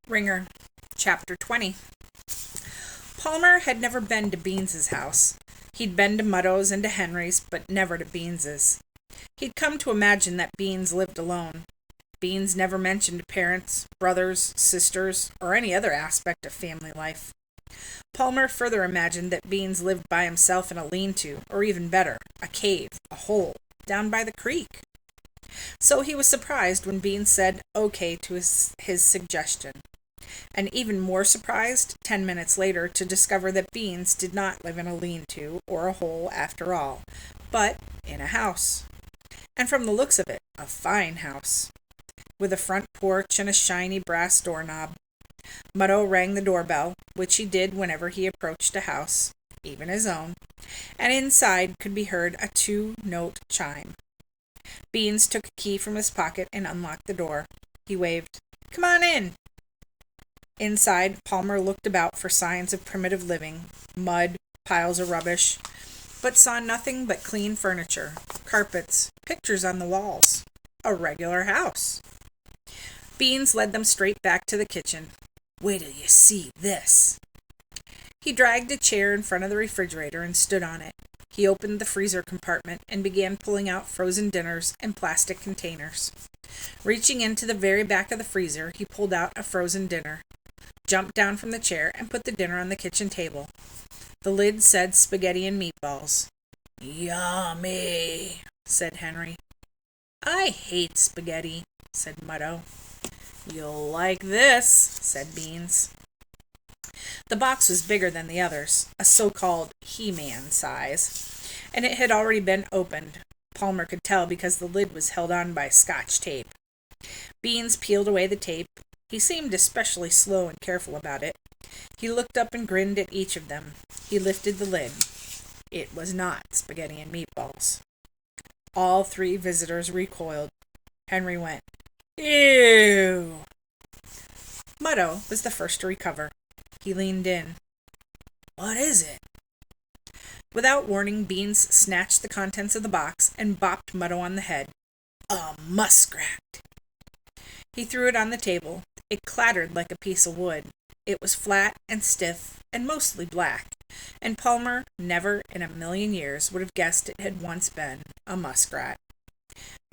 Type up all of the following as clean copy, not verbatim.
Wringer Chapter 20. Palmer had never been to Beans's house. He'd been to Muddow's and to Henry's, but never to Beans's. He'd come to imagine that Beans lived alone. Beans never mentioned parents, brothers, sisters, or any other aspect of family life. Palmer further imagined that Beans lived by himself in a lean-to, or even better, a cave, a hole, down by the creek. So he was surprised when Beans said okay to his suggestion, and even more surprised 10 minutes later to discover that Beans did not live in a lean-to or a hole after all, but in a house. And from the looks of it, a fine house, with a front porch and a shiny brass doorknob. Muddo rang the doorbell, which he did whenever he approached a house, even his own, and inside could be heard a 2-note chime. Beans took a key from his pocket and unlocked the door. He waved, "Come on in." Inside, Palmer looked about for signs of primitive living, mud, piles of rubbish, but saw nothing but clean furniture, carpets, pictures on the walls. A regular house. Beans led them straight back to the kitchen. "Wait till you see this." He dragged a chair in front of the refrigerator and stood on it. He opened the freezer compartment and began pulling out frozen dinners in plastic containers. Reaching into the very back of the freezer, he pulled out a frozen dinner, jumped down from the chair, and put the dinner on the kitchen table. The lid said spaghetti and meatballs. "Yummy," said Henry. "I hate spaghetti," said Muddo. "You'll like this," said Beans. The box was bigger than the others, a so-called He-Man size, and it had already been opened. Palmer could tell because the lid was held on by Scotch tape. Beans peeled away the tape. He seemed especially slow and careful about it. He looked up and grinned at each of them. He lifted the lid. It was not spaghetti and meatballs. All three visitors recoiled. Henry went, "Ew!" Muddo was the first to recover. He leaned in. "What is it?" Without warning, Beans snatched the contents of the box and bopped Muddo on the head. "A muskrat!" He threw it on the table. It clattered like a piece of wood. It was flat and stiff and mostly black, and Palmer never in a million years would have guessed it had once been a muskrat.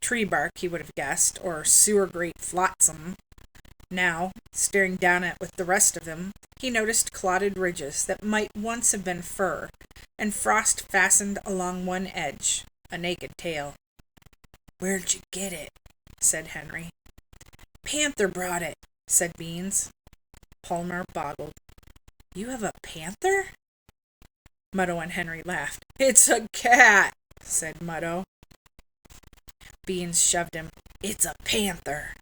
Tree bark, he would have guessed, or sewer grate flotsam. Now, staring down at it with the rest of them, he noticed clotted ridges that might once have been fur, and frost fastened along one edge, a naked tail. "Where'd you get it?" said Henry. "Panther brought it," said Beans. Palmer boggled. "You have a panther?" Muddo and Henry laughed. "It's a cat," said Muddo. Beans shoved him. "It's a panther."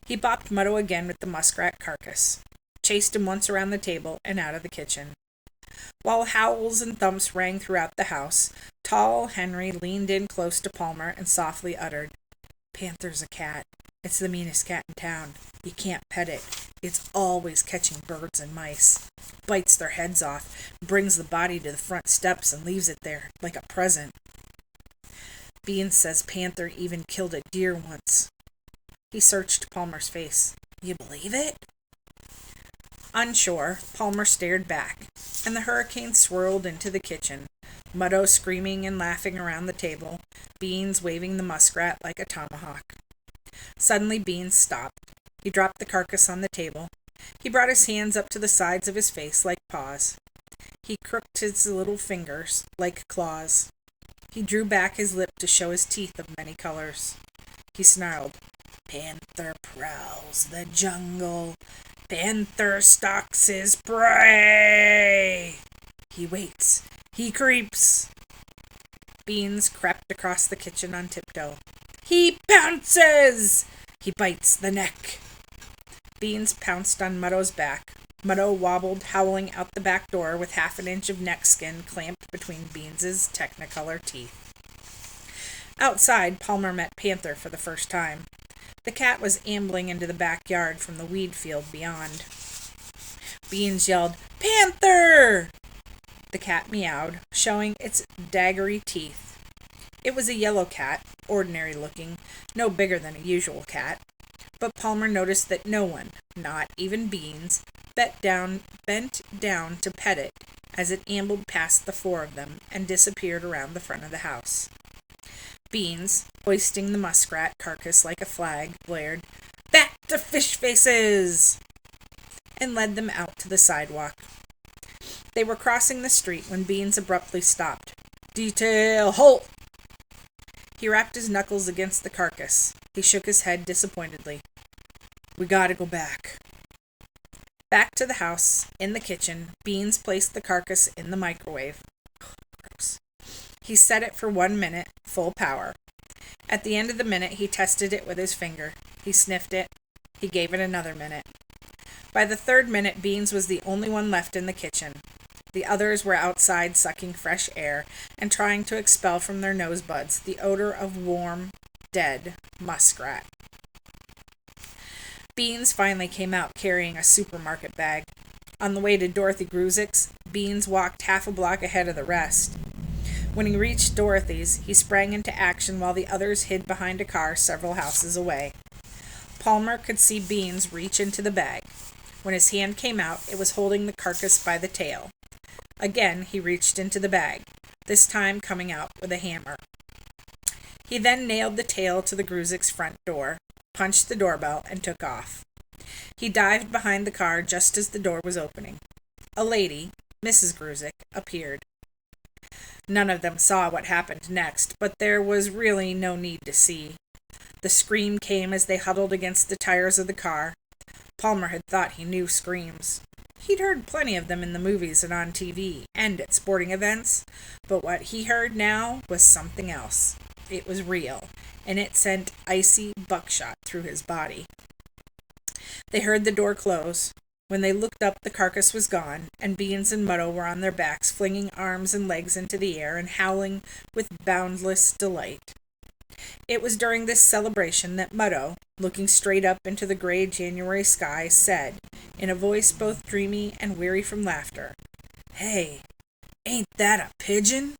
He bopped Muddo again with the muskrat carcass, chased him once around the table and out of the kitchen. While howls and thumps rang throughout the house, tall Henry leaned in close to Palmer and softly uttered, "Panther's a cat. It's the meanest cat in town. You can't pet it. It's always catching birds and mice. Bites their heads off, brings the body to the front steps and leaves it there, like a present. Beans says Panther even killed a deer once." He searched Palmer's face. "You believe it?" Unsure, Palmer stared back, and the hurricane swirled into the kitchen, Muddo screaming and laughing around the table, Beans waving the muskrat like a tomahawk. Suddenly Beans stopped. He dropped the carcass on the table. He brought his hands up to the sides of his face like paws. He crooked his little fingers like claws. He drew back his lip to show his teeth of many colors. He snarled, "Panther prowls the jungle. Panther stalks his prey. He waits. He creeps." Beans crept across the kitchen on tiptoe. "He pounces! He bites the neck." Beans pounced on Muddo's back. Muddo wobbled, howling out the back door with half an inch of neck skin clamped between Beans's technicolor teeth. Outside, Palmer met Panther for the first time. The cat was ambling into the backyard from the weed field beyond. Beans yelled, "Panther!" The cat meowed, showing its daggery teeth. It was a yellow cat, ordinary looking, no bigger than a usual cat, but Palmer noticed that no one, not even Beans, bent down to pet it as it ambled past the four of them and disappeared around the front of the house. Beans, hoisting the muskrat carcass like a flag, blared, "Back to fish faces!" and led them out to the sidewalk. They were crossing the street when Beans abruptly stopped. "Detail, halt!" He rapped his knuckles against the carcass. He shook his head disappointedly. "We gotta go back." Back to the house, in the kitchen, Beans placed the carcass in the microwave. Gross. He set it for 1 minute, full power. At the end of the minute, he tested it with his finger. He sniffed it. He gave it another minute. By the 3rd minute, Beans was the only one left in the kitchen. The others were outside sucking fresh air and trying to expel from their nosebuds the odor of warm, dead muskrat. Beans finally came out carrying a supermarket bag. On the way to Dorothy Gruzick's, Beans walked half a block ahead of the rest. When he reached Dorothy's, he sprang into action while the others hid behind a car several houses away. Palmer could see Beans reach into the bag. When his hand came out, it was holding the carcass by the tail. Again, he reached into the bag, this time coming out with a hammer. He then nailed the tail to the Gruzick's front door, punched the doorbell, and took off. He dived behind the car just as the door was opening. A lady, Mrs. Gruzick, appeared. None of them saw what happened next, but there was really no need to see. The scream came as they huddled against the tires of the car. Palmer had thought he knew screams. He'd heard plenty of them in the movies and on TV, and at sporting events, but what he heard now was something else. It was real, and it sent icy buckshot through his body. They heard the door close. When they looked up, the carcass was gone, and Beans and Muddle were on their backs, flinging arms and legs into the air and howling with boundless delight. It was during this celebration that Muddle, looking straight up into the gray January sky, said, in a voice both dreamy and weary from laughter, "Hey, ain't that a pigeon?"